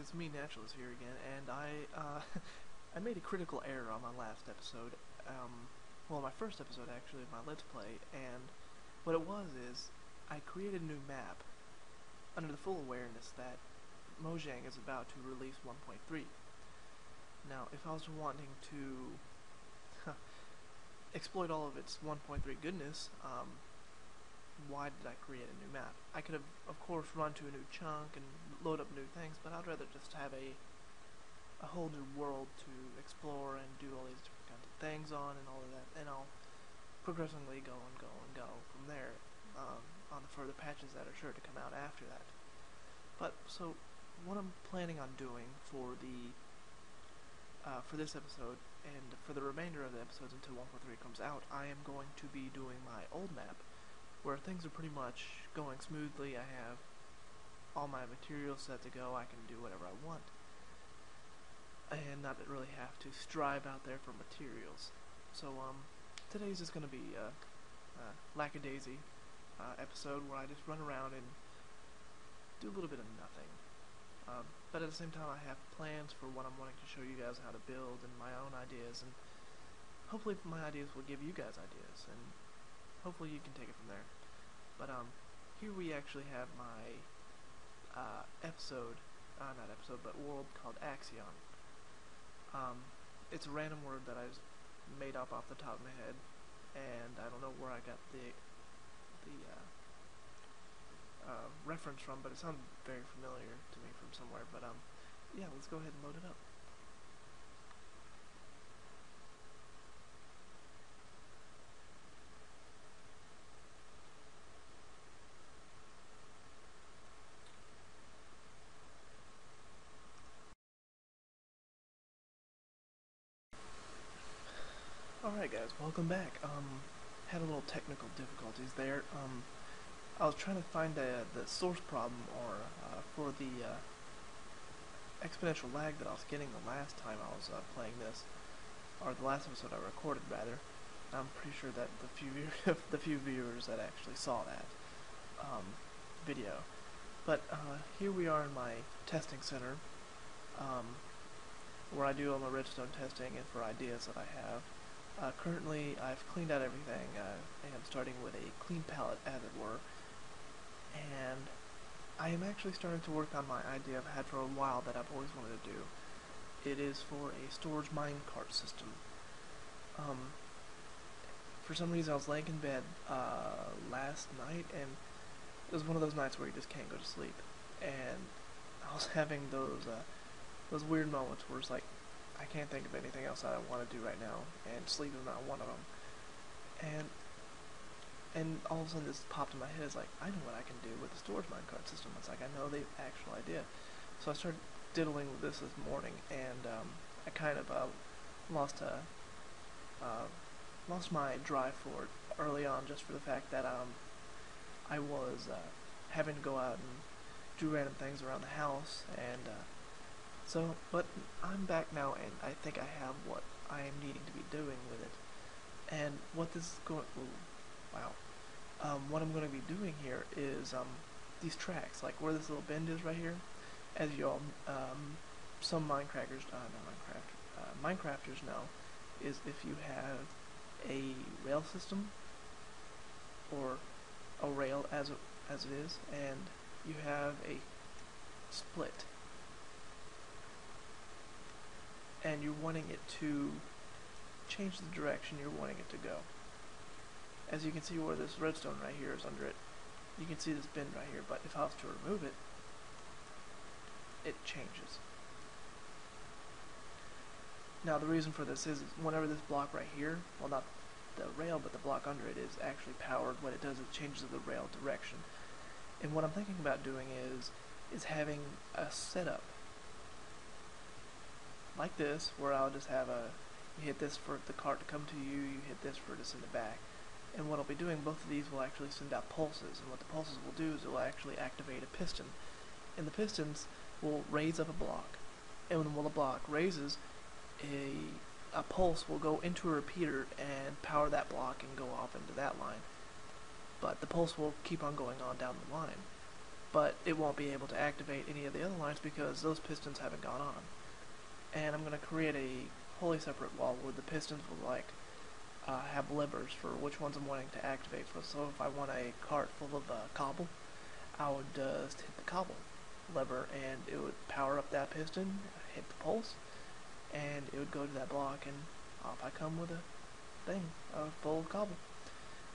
it's me, Nachalas here again, and I made a critical error on my last episode. Well, my first episode actually of my Let's Play, and what it was is I created a new map under the full awareness that Mojang is about to release 1.3. Now, if I was wanting to exploit all of its 1.3 goodness, why did I create a new map? I could have, of course, run to a new chunk and load up new things, but I'd rather just have a whole new world to explore and do all these different kinds of things on and all of that, and I'll progressively go and go and go from there on the further patches that are sure to come out after that. But, so, what I'm planning on doing for this episode, and for the remainder of the episodes until 1.3 comes out, I am going to be doing my old map, where things are pretty much going smoothly. I have all my materials set to go. I can do whatever I want, and not really have to strive out there for materials. So today's just gonna be a lackadaisy episode where I just run around and do a little bit of nothing. But at the same time, I have plans for what I'm wanting to show you guys how to build and my own ideas, and hopefully my ideas will give you guys ideas, and hopefully you can take it from there. But here we actually have my world called Axion. It's a random word that I just made up off the top of my head, and I don't know where I got the reference from, but it sounded very familiar to me from somewhere. But yeah, let's go ahead and load it up. Alright guys, welcome back. Had a little technical difficulties there. I was trying to find the source problem, or for the exponential lag that I was getting the last time I was playing this, or the last episode I recorded rather. I'm pretty sure that the few viewers that actually saw that video. But here we are in my testing center, where I do all my redstone testing and for ideas that I have. Currently, I've cleaned out everything, and starting with a clean palette, as it were, and I am actually starting to work on my idea I've had for a while that I've always wanted to do. It is for a storage minecart system. For some reason, I was laying in bed last night, and it was one of those nights where you just can't go to sleep, and I was having those weird moments where it's like, I can't think of anything else that I want to do right now, and sleep is not one of them. And all of a sudden this popped in my head, it's like, I know what I can do with the storage minecart system. It's like, I know the actual idea. So I started diddling with this morning, and I kind of lost my drive for it early on, just for the fact that I was having to go out and do random things around the house, and but I'm back now, and I think I have what I am needing to be doing with it. And what this is going, what I'm going to be doing here is these tracks, like where this little bend is right here. As y'all, some Minecrafters know, is if you have a rail system, or a rail as it is, and you have a split, and you're wanting it to change the direction you're wanting it to go. As you can see where this redstone right here is under it, you can see this bend right here, but if I was to remove it, it changes. Now the reason for this is whenever this block right here, well, not the rail but the block under it, is actually powered, what it does is it changes the rail direction. And what I'm thinking about doing is having a setup like this, where I'll just have you hit this for the cart to come to you, you hit this for it to send it back. And what I'll be doing, both of these will actually send out pulses, and what the pulses will do is it will actually activate a piston. And the pistons will raise up a block, and when the block raises, a pulse will go into a repeater and power that block and go off into that line. But the pulse will keep on going on down the line. but it won't be able to activate any of the other lines because those pistons haven't gone on. And I'm going to create a wholly separate wall where the pistons will have levers for which ones I'm wanting to activate. So if I want a cart full of cobble, I would just hit the cobble lever and it would power up that piston, hit the pulse, and it would go to that block, and off I come with a thing full of cobble.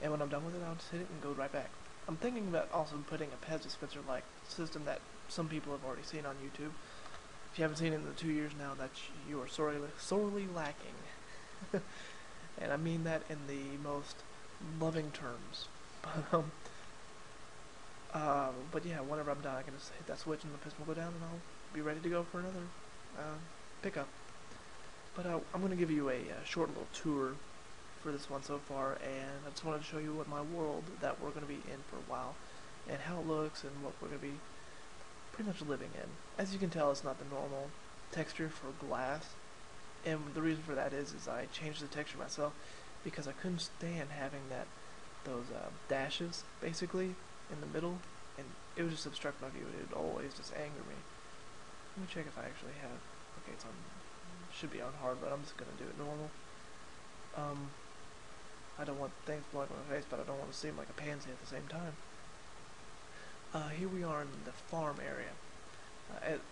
And when I'm done with it, I'll just hit it and go right back. I'm thinking about also putting a Pez dispenser-like system that some people have already seen on YouTube. If you haven't seen it in the 2 years now, that you are sorely lacking. And I mean that in the most loving terms. But yeah, whenever I'm done, I can just hit that switch and the piston will go down, and I'll be ready to go for another pickup. But I'm going to give you a short little tour for this one so far, and I just wanted to show you what my world that we're going to be in for a while, and how it looks, and what we're going to be pretty much living in. As you can tell, it's not the normal texture for glass, and the reason for that is I changed the texture myself because I couldn't stand having those dashes basically in the middle, and it would just obstruct my view. It would always just anger me. Let me check if I actually have. Okay, it's on. Should be on hard, but I'm just gonna do it normal. I don't want things blowing in my face, but I don't want to seem like a pansy at the same time. Here we are in the farm area.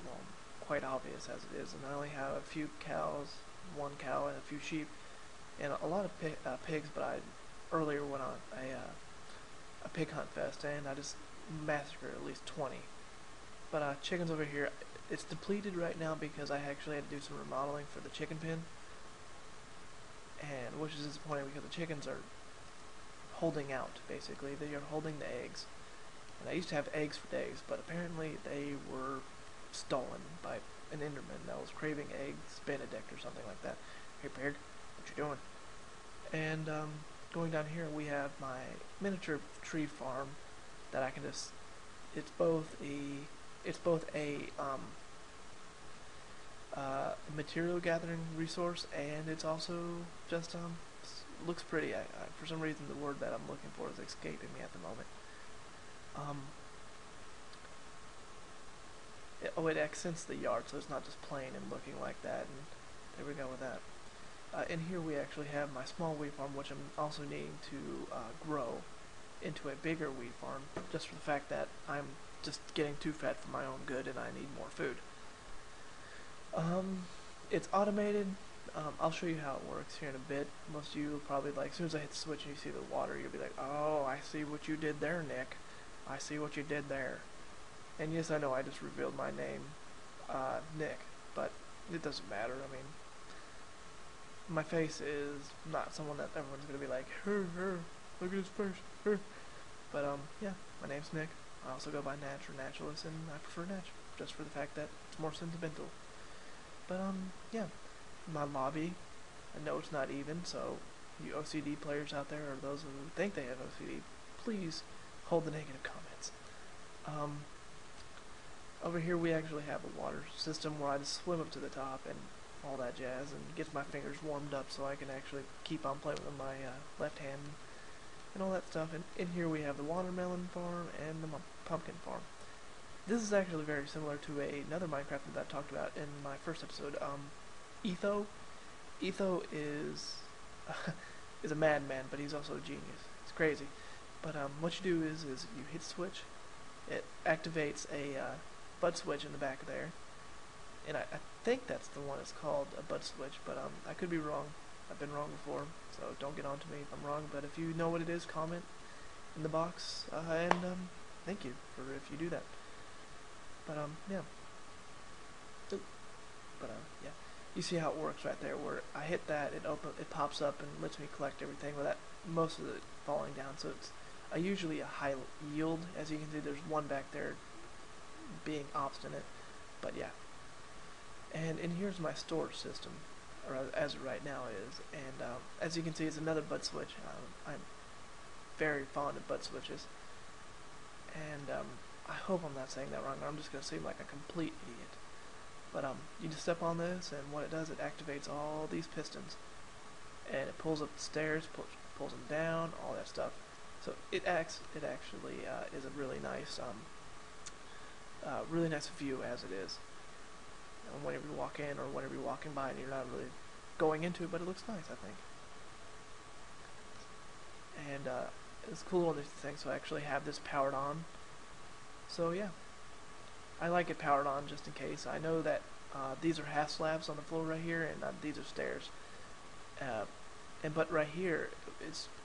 Well, quite obvious as it is, and I only have a few cows, one cow, and a few sheep, and a lot of pigs. But I earlier went on a pig hunt fest, and I just massacred at least 20. But chickens over here, it's depleted right now because I actually had to do some remodeling for the chicken pen, and which is disappointing because the chickens are holding out. Basically, they are holding the eggs, and I used to have eggs for days, but apparently they were stolen by an Enderman that was craving eggs Benedict or something like that. Hey pig, what you doing? And going down here we have my miniature tree farm that I can just, it's both a material gathering resource, and it's also just looks pretty. For some reason the word that I'm looking for is escaping me at the moment. It accents the yard, so it's not just plain and looking like that, and there we go with that. And here we actually have my small wheat farm, which I'm also needing to grow into a bigger wheat farm, just for the fact that I'm just getting too fat for my own good and I need more food. It's automated. I'll show you how it works here in a bit. Most of you will probably, like, as soon as I hit the switch and you see the water, you'll be like, oh, I see what you did there, Nick. I see what you did there. And yes, I know I just revealed my name, Nick, but it doesn't matter. I mean, my face is not someone that everyone's going to be like, look at his face, But, yeah, my name's Nick. I also go by Natch or Nachalas, and I prefer Natch, just for the fact that it's more sentimental. But, yeah, my lobby, I know it's not even, so you OCD players out there, or those who think they have OCD, please hold the negative comments. Over here we actually have a water system where I just swim up to the top and all that jazz, and gets my fingers warmed up so I can actually keep on playing with my left hand and all that stuff. And in here we have the watermelon farm and the pumpkin farm. This is actually very similar to another Minecraft that I talked about in my first episode. Etho. Etho is is a madman, but he's also a genius. It's crazy. But what you do is you hit switch. It activates a bud switch in the back there, and I think that's the one that's called a bud switch, but I could be wrong. I've been wrong before, so don't get on to me if I'm wrong. But if you know what it is, comment in the box, and thank you for if you do that. But yeah. But yeah, you see how it works right there, where I hit that, it pops up and lets me collect everything without most of it falling down. So it's usually a high yield. As you can see, there's one back there being obstinate, but yeah. And here's my storage system, or as it right now is, and as you can see, it's another bud switch. I'm very fond of bud switches, and I hope I'm not saying that wrong, or I'm just going to seem like a complete idiot. But you just step on this, and what it does, it activates all these pistons, and it pulls up the stairs, pulls them down, all that stuff. So it actually is a really nice really nice view as it is. And whenever you walk in or whenever you're walking by and you're not really going into it, but it looks nice, I think. And it's cool on these things, so I actually have this powered on. So yeah, I like it powered on just in case. I know that these are half slabs on the floor right here, and these are stairs. But right here,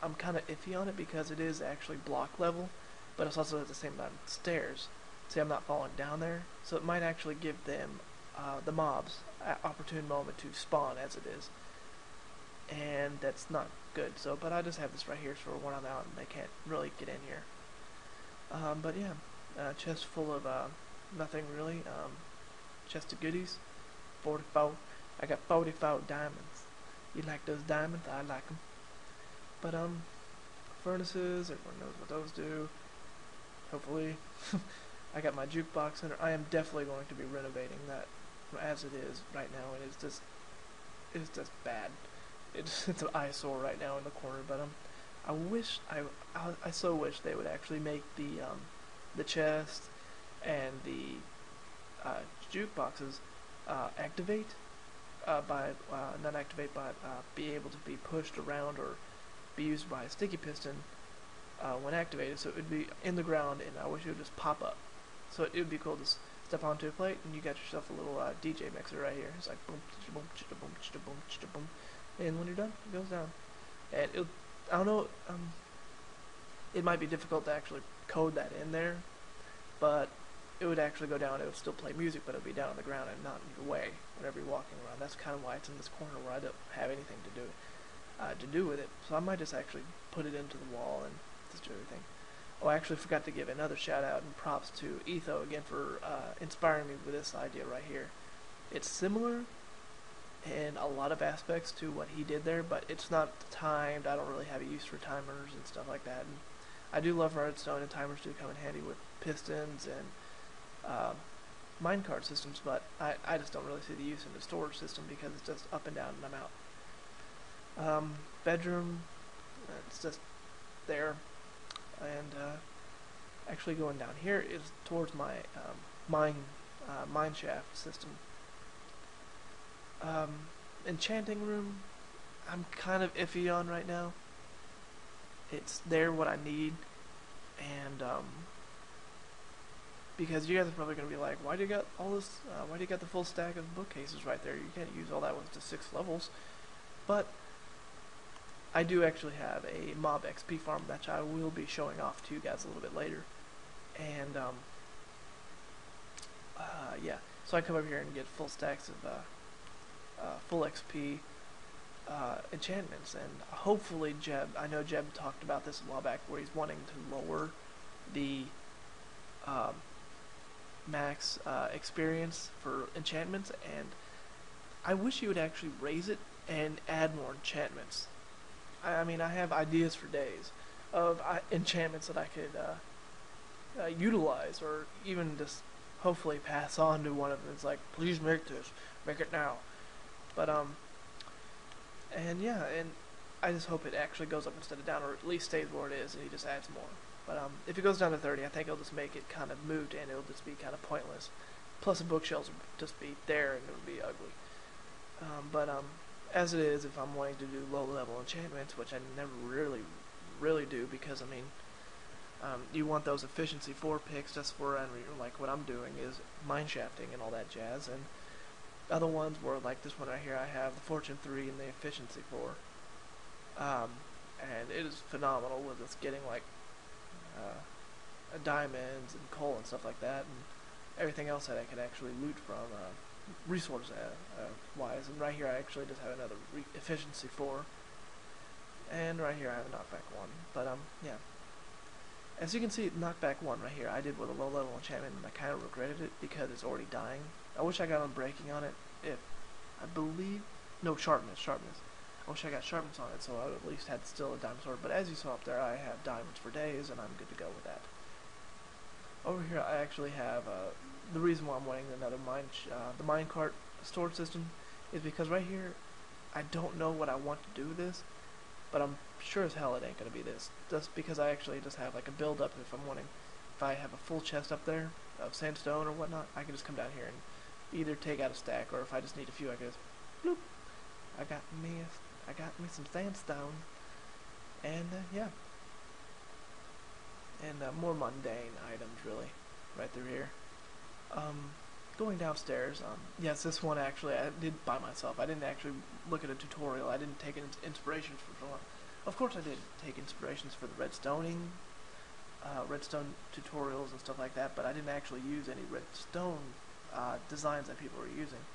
I'm kind of iffy on it because it is actually block level, but it's also at the same time stairs. See, I'm not falling down there, so it might actually give them, the mobs, an opportune moment to spawn as it is. And that's not good. So, but I just have this right here for when I'm out and they can't really get in here. But yeah, chest full of nothing really. Chest of goodies. 44. I got 44 diamonds. You like those diamonds? I like them. But furnaces. Everyone knows what those do. Hopefully. I got my jukebox center. I am definitely going to be renovating that as it is right now, and it's just bad. It's an eyesore right now in the corner. But I so wish they would actually make the chest and the jukeboxes activate by not activate, but be able to be pushed around or be used by a sticky piston when activated. So it would be in the ground, and I wish it would just pop up. So it would be cool to step onto a plate, and you got yourself a little DJ mixer right here. It's like boom, boom, boom, boom, boom, and when you're done, it goes down. And I don't know. It might be difficult to actually code that in there, but it would actually go down. It would still play music, but it would be down on the ground and not in your way whenever you're walking around. That's kind of why it's in this corner where I don't have anything to do with it. So I might just actually put it into the wall and just do everything. Oh, I actually forgot to give another shout out and props to Etho again for inspiring me with this idea right here. It's similar in a lot of aspects to what he did there, but it's not timed. I don't really have a use for timers and stuff like that. And I do love redstone, and timers do come in handy with pistons and minecart systems, but I just don't really see the use in the storage system because it's just up and down and I'm out. Bedroom, it's just there. And actually going down here is towards my mine shaft system. Enchanting room, I'm kind of iffy on right now. It's there what I need, and because you guys are probably going to be like, why do you got all this? Why do you got the full stack of bookcases right there? You can't use all that with just 6 levels. But I do actually have a mob XP farm that I will be showing off to you guys a little bit later. And yeah, so I come over here and get full stacks of full XP enchantments, and hopefully I know Jeb talked about this a while back, where he's wanting to lower the max experience for enchantments, and I wish he would actually raise it and add more enchantments. I mean, I have ideas for days of enchantments that I could utilize, or even just hopefully pass on to one of them. It's like, please make this, make it now. But and yeah, and I just hope it actually goes up instead of down, or at least stays where it is, and he just adds more. But if it goes down to 30, I think it'll just make it kind of moot, and it'll just be kind of pointless. Plus, the bookshelves will just be there, and it would be ugly. As it is, if I'm wanting to do low-level enchantments, which I never really do, because I mean, you want those efficiency 4 picks just for like what I'm doing is mine shafting and all that jazz, and other ones were like this one right here. I have the fortune 3 and the efficiency 4, and it is phenomenal with us getting like diamonds and coal and stuff like that, and everything else that I could actually loot from resource wise. And right here I actually just have another efficiency 4, and right here I have a knockback 1. But yeah, as you can see, knockback 1 right here I did with a low level enchantment, and I kind of regretted it because it's already dying. I wish I got on breaking on it. I believe, no, sharpness. I wish I got sharpness on it, so I would at least had still a diamond sword. But as you saw up there, I have diamonds for days, and I'm good to go with that. Over here, I actually have the reason why I'm wanting another the minecart storage system is because right here, I don't know what I want to do with this, but I'm sure as hell it ain't gonna be this. Just because I actually just have like a build up if I have a full chest up there, of sandstone or whatnot, I can just come down here and either take out a stack, or if I just need a few, I can just bloop. I got me some sandstone, and yeah, and more mundane items really, right through here. Going downstairs, yes, this one actually I did by myself. I didn't actually look at a tutorial. I didn't take inspirations from someone. Of course I did take inspirations for the redstone tutorials and stuff like that, but I didn't actually use any redstone designs that people were using.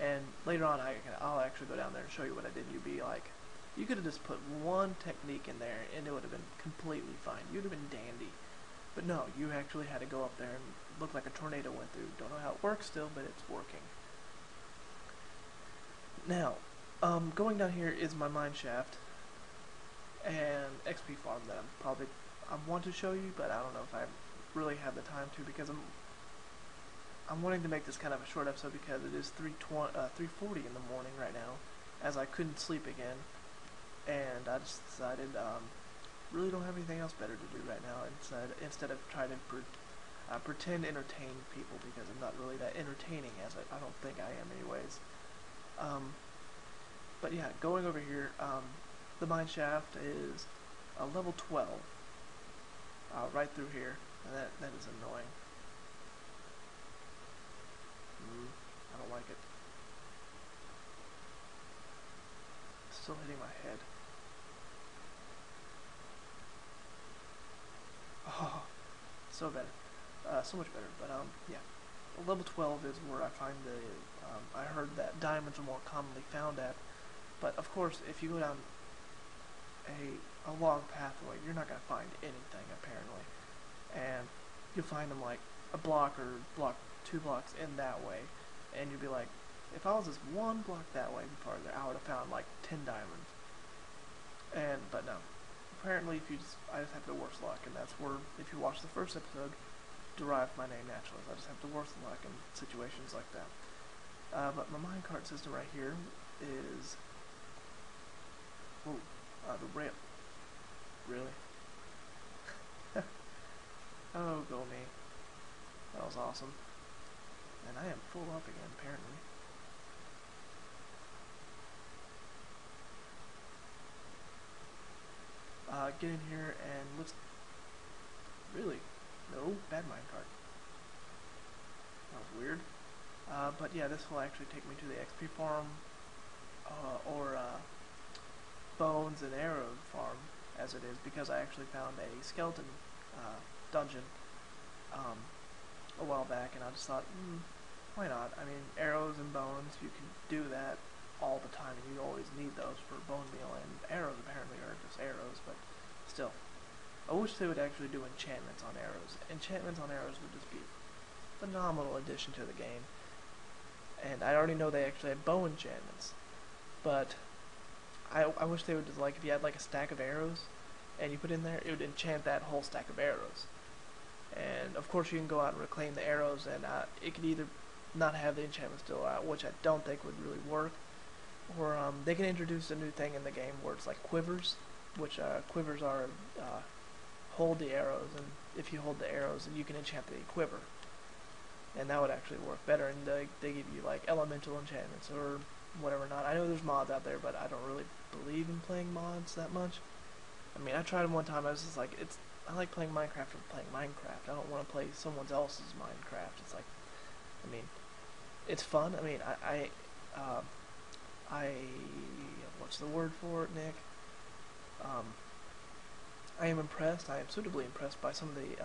And later on I'll actually go down there and show you what I did. You'd be like, you could have just put one technique in there and it would have been completely fine. You'd have been dandy. But no, you actually had to go up there and look like a tornado went through. Don't know how it works still, but it's working. Now, going down here is my mine shaft and XP farm that I want to show you, but I don't know if I really have the time to, because I'm wanting to make this kind of a short episode because it is 3:40 in the morning right now, as I couldn't sleep again, and I just decided really don't have anything else better to do right now instead of trying to pretend entertain people, because I'm not really that entertaining as I don't think I am anyways. But yeah, going over here, the mine shaft is level 12 right through here, and that is annoying. I don't like it. Still hitting my head. Oh, so better. So much better. But yeah, level 12 is where I find the. I heard that diamonds are more commonly found at, but of course, if you go down a long pathway, you're not gonna find anything apparently, and you'll find them like a block or 2 blocks in that way, and you'll be like, if I was just 1 block that way farther, I would have found like 10 diamonds. But no. Apparently, I just have the worst luck, and that's where, if you watch the first episode, derived my name Nachalas. I just have the worst luck in situations like that. But my minecart system right here is, the rail. Really? Oh, go me. That was awesome. And I am full up again, apparently. Get in here and let's... Really? No? Bad minecart. That was weird. But yeah, this will actually take me to the XP farm, or bones and arrow farm, as it is, because I actually found a skeleton dungeon a while back, and I just thought, why not? I mean, arrows and bones, you can do that all the time, and you always need those for bone meal, and arrows apparently are just arrows, but still. I wish they would actually do enchantments on arrows. Enchantments on arrows would just be a phenomenal addition to the game. And I already know they actually have bow enchantments, but I wish they would just, like, if you had like a stack of arrows and you put in there, it would enchant that whole stack of arrows. And of course you can go out and reclaim the arrows, and it could either not have the enchantment still out, which I don't think would really work, or they can introduce a new thing in the game where it's like quivers, which quivers are hold the arrows, and if you hold the arrows, then you can enchant the quiver, and that would actually work better. And they give you like elemental enchantments or whatever not. I know there's mods out there, but I don't really believe in playing mods that much. I mean, I tried them one time. I was just like, I like playing Minecraft for playing Minecraft. I don't want to play someone else's Minecraft. It's like, I mean, it's fun. I mean, I what's the word for it, Nick? I am impressed. I am suitably impressed by some of the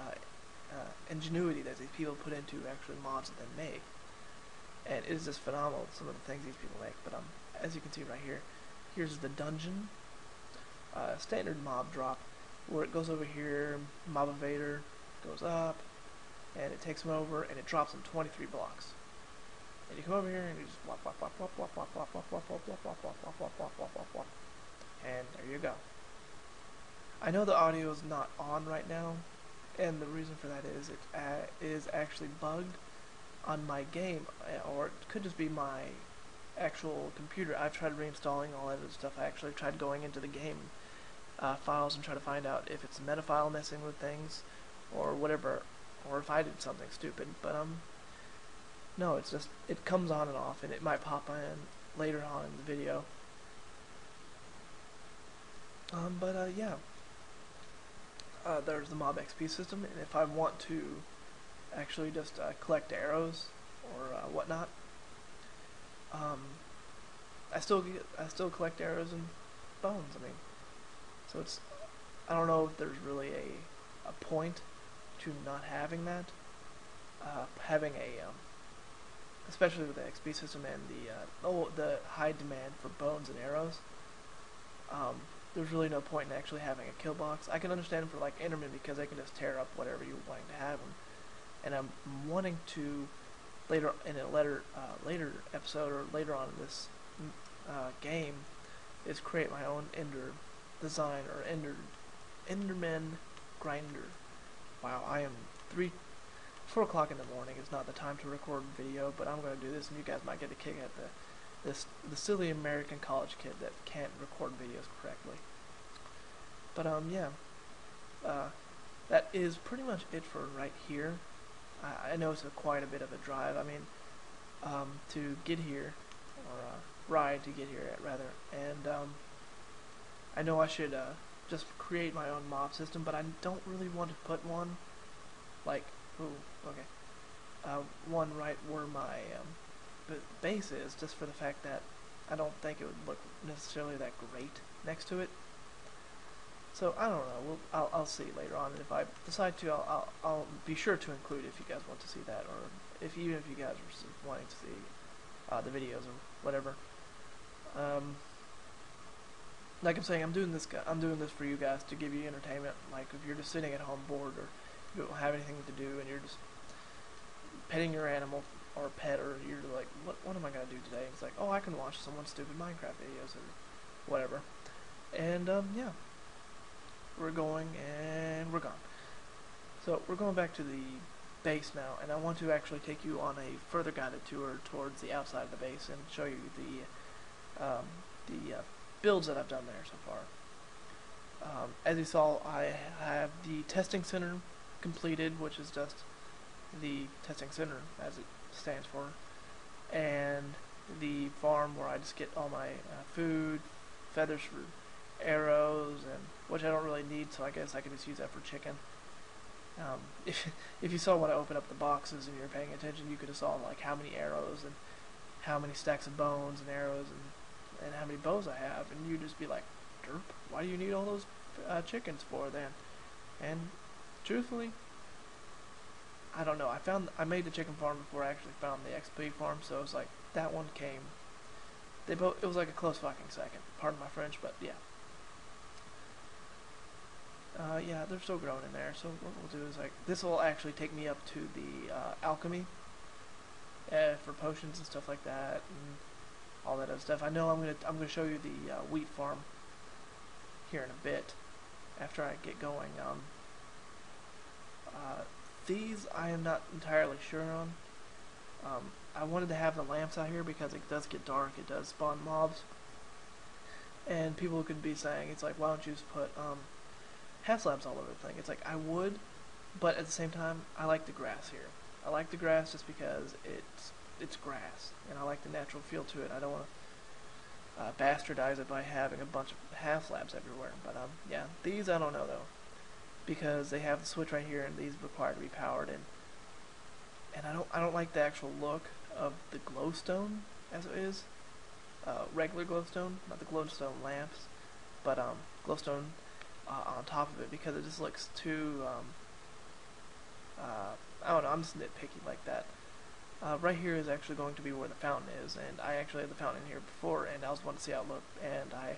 ingenuity that these people put into actually mods that they make, and it is just phenomenal, some of the things these people make. But as you can see right here, here's the dungeon, standard mob drop, where it goes over here, mob evader goes up, and it takes them over, and it drops them 23 blocks. And you come over here and you just whop whop whop whop whop whop whop whop whop whop whop whop whop whop whop whop whop whop, and there you go. I know the audio is not on right now, and the reason for that is it is actually bugged on my game, or it could just be my actual computer. I've tried reinstalling all that other stuff. I actually tried going into the game files and try to find out if it's a metafile messing with things or whatever, or if I did something stupid. But no, it's just it comes on and off, and it might pop in later on in the video. Yeah. There's the mob XP system, and if I want to actually just collect arrows or whatnot, I still collect arrows and bones. I mean, so it's I don't know if there's really a point to not having that. Having a especially with the XP system and the high demand for bones and arrows. There's really no point in actually having a kill box. I can understand for like Enderman because they can just tear up whatever you're wanting to have them. And I'm wanting to later in a later episode or later on in this game is create my own Ender design or Enderman grinder. Wow, I am 4 o'clock in the morning is not the time to record video, but I'm going to do this, and you guys might get a kick at the silly American college kid that can't record videos correctly. But yeah, that is pretty much it for right here. I know it's quite a bit of a drive. I mean, to get here, or ride to get here, rather. And I know I should just create my own mob system, but I don't really want to put one like, one right where my base is, just for the fact that I don't think it would look necessarily that great next to it. So I don't know. I'll see later on, and if I decide to, I'll be sure to include if you guys want to see that, or even if you guys are wanting to see the videos or whatever. Like I'm saying, I'm doing this for you guys to give you entertainment. Like if you're just sitting at home bored, or you don't have anything to do, and you're just petting your animal or pet, or you're like, what am I gonna do today? It's like, oh, I can watch someone's stupid Minecraft videos or whatever. And yeah, we're going and we're gone. So we're going back to the base now, and I want to actually take you on a further guided tour towards the outside of the base and show you the builds that I've done there so far. As you saw, I have the testing center completed, which is just the testing center as it stands for, and the farm where I just get all my food, feathers for arrows, and which I don't really need, so I guess I can just use that for chicken. If you saw when I opened up the boxes and you're paying attention, you could have saw like how many arrows and how many stacks of bones and arrows and how many bows I have, and you'd just be like, Derp, why do you need all those chickens for then? And truthfully, I don't know. I made the chicken farm before I actually found the XP farm, so it was like that one came. It was like a close fucking second. Pardon my French, but yeah. Yeah, they're still growing in there. So what we'll do is like this will actually take me up to the alchemy for potions and stuff like that, and all that other stuff. I know I'm gonna show you the wheat farm here in a bit after I get going. These I am not entirely sure on. I wanted to have the lamps out here because it does get dark, it does spawn mobs, and people could be saying, it's like, why don't you just put half slabs all over the thing? It's like, I would, but at the same time, I like the grass here. I like the grass just because it's grass, and I like the natural feel to it. I don't want to bastardize it by having a bunch of half slabs everywhere. But yeah, these I don't know though, because they have the switch right here, and these require to be powered, and I don't like the actual look of the glowstone as it is, regular glowstone, not the glowstone lamps, but glowstone on top of it, because it just looks too I don't know, I'm just nitpicky like that. Right here is actually going to be where the fountain is, and I actually had the fountain in here before, and I was wanting to see how it looked, and I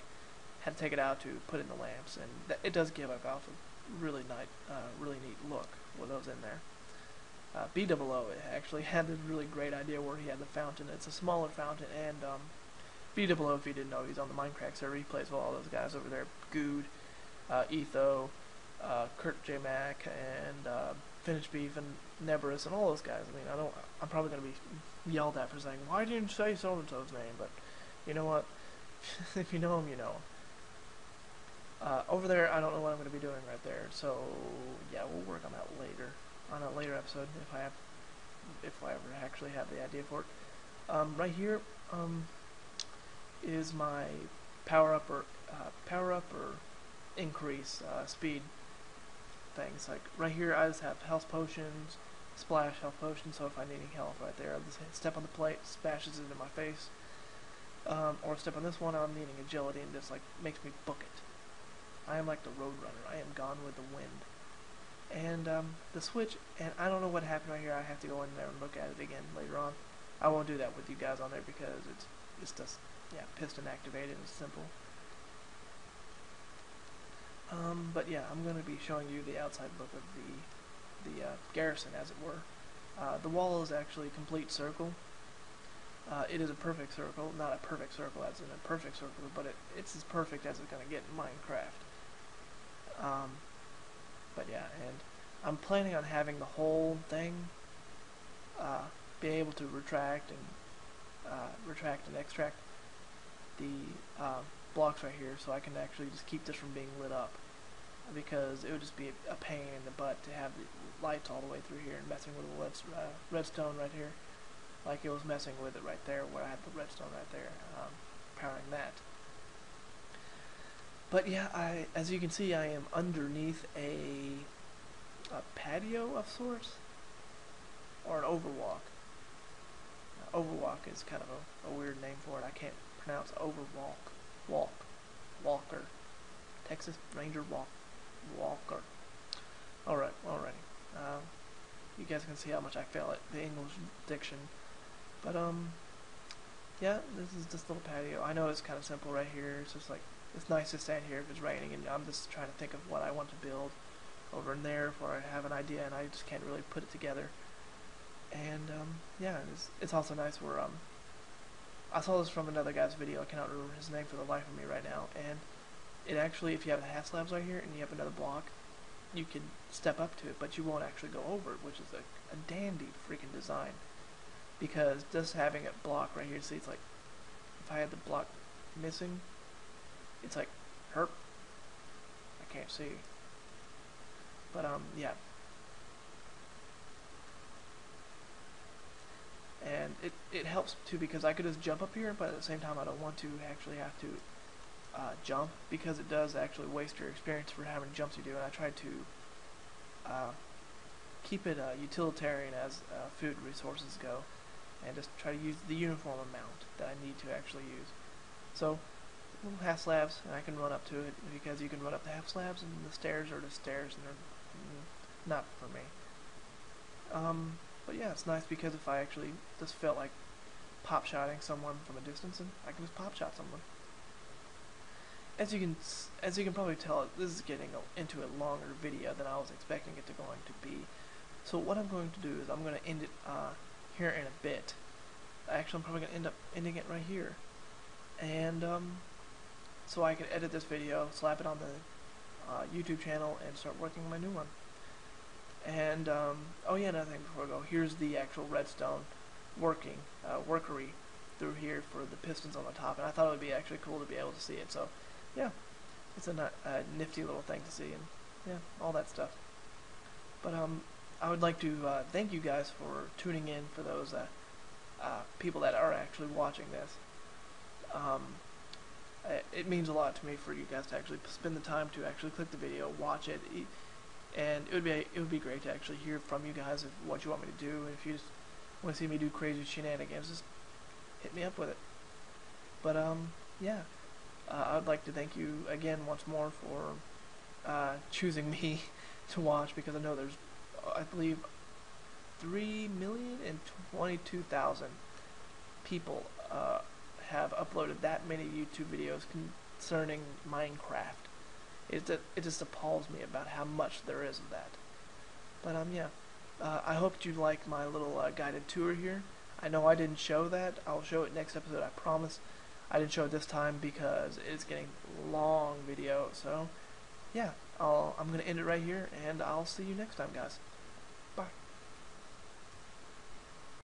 had to take it out to put in the lamps, and it does give off a really neat look with those in there. B00 actually had this really great idea where he had the fountain. It's a smaller fountain, and B00, if you didn't know, he's on the Minecraft server. He plays with all those guys over there, Good, Etho, Kurt J Mac, and Finished Beef, and Neberus, and all those guys. I mean, I'm probably going to be yelled at for saying, why didn't you say so-and-so's name? But you know what? If you know him, you know him. Over there, I don't know what I'm going to be doing right there, so yeah, we'll work on that later. on a later episode if I ever actually have the idea for it. Right here is my power up or increase speed things. Like right here, I just have health potions, splash health potions. So if I need any health right there, I'll just step on the plate, spashes it in my face. Or step on this one, I'm needing agility, and just like makes me book it. I am like the road runner. I am gone with the wind. And the switch, and I don't know what happened right here. I have to go in there and look at it again later on. I won't do that with you guys on there because it's just piston activated. It's simple. But yeah, I'm going to be showing you the outside look of the garrison, as it were. The wall is actually a complete circle. It is a perfect circle, not a perfect circle as in a perfect circle, but it's as perfect as it's going to get in Minecraft. But yeah, and I'm planning on having the whole thing be able to retract and extract the blocks right here, so I can actually just keep this from being lit up, because it would just be a pain in the butt to have the lights all the way through here and messing with the redstone right here, like it was messing with it right there where I had the redstone right there powering that. But yeah, as you can see, I am underneath a patio of sorts, or an overwalk. Overwalk is kind of a weird name for it. I can't pronounce overwalk. Walker. Texas Ranger Walker. Alrighty. You guys can see how much I fail at the English diction. But yeah, this is this little patio. I know it's kind of simple right here. It's just like, it's nice to stand here if it's raining, and I'm just trying to think of what I want to build over in there before I have an idea, and I just can't really put it together. And yeah, it's also nice where I saw this from another guy's video. I cannot remember his name for the life of me right now. And it actually, if you have the half slabs right here and you have another block, you can step up to it, but you won't actually go over it, which is a dandy freaking design. Because just having a block right here, see, it's like, if I had the block missing, it's like, herp, I can't see. But yeah. And it helps too, because I could just jump up here, but at the same time I don't want to actually have to jump, because it does actually waste your experience for how many jumps you do, and I try to keep it utilitarian as food resources go, and just try to use the uniform amount that I need to actually use. So, little half slabs, and I can run up to it, because you can run up the half slabs, and the stairs are just stairs, and they're not for me. But yeah, it's nice because if I actually just felt like pop-shotting someone from a distance, and I can just pop-shot someone. As you can probably tell, this is getting into a longer video than I was expecting it to going to be. So what I'm going to do is I'm going to end it here in a bit. Actually, I'm probably going to end up ending it right here. And so I can edit this video, slap it on the YouTube channel, and start working on my new one. And oh yeah, another thing before I go, here's the actual redstone workery through here for the pistons on the top, and I thought it would be actually cool to be able to see it. So yeah, it's a nifty little thing to see, and yeah, all that stuff. But I would like to thank you guys for tuning in, for those people that are actually watching this. It means a lot to me for you guys to actually spend the time to actually click the video, watch it, and it would be great to actually hear from you guys of what you want me to do. And if you just want to see me do crazy shenanigans, just hit me up with it. But yeah, I would like to thank you again once more for choosing me to watch, because I know there's, I believe, 3,022,000 people have uploaded that many YouTube videos concerning Minecraft. It just appalls me about how much there is of that. But yeah, I hope you like my little guided tour here. I know I didn't show that. I'll show it next episode, I promise. I didn't show it this time because it's getting long video. So yeah, I'm gonna end it right here, and I'll see you next time, guys.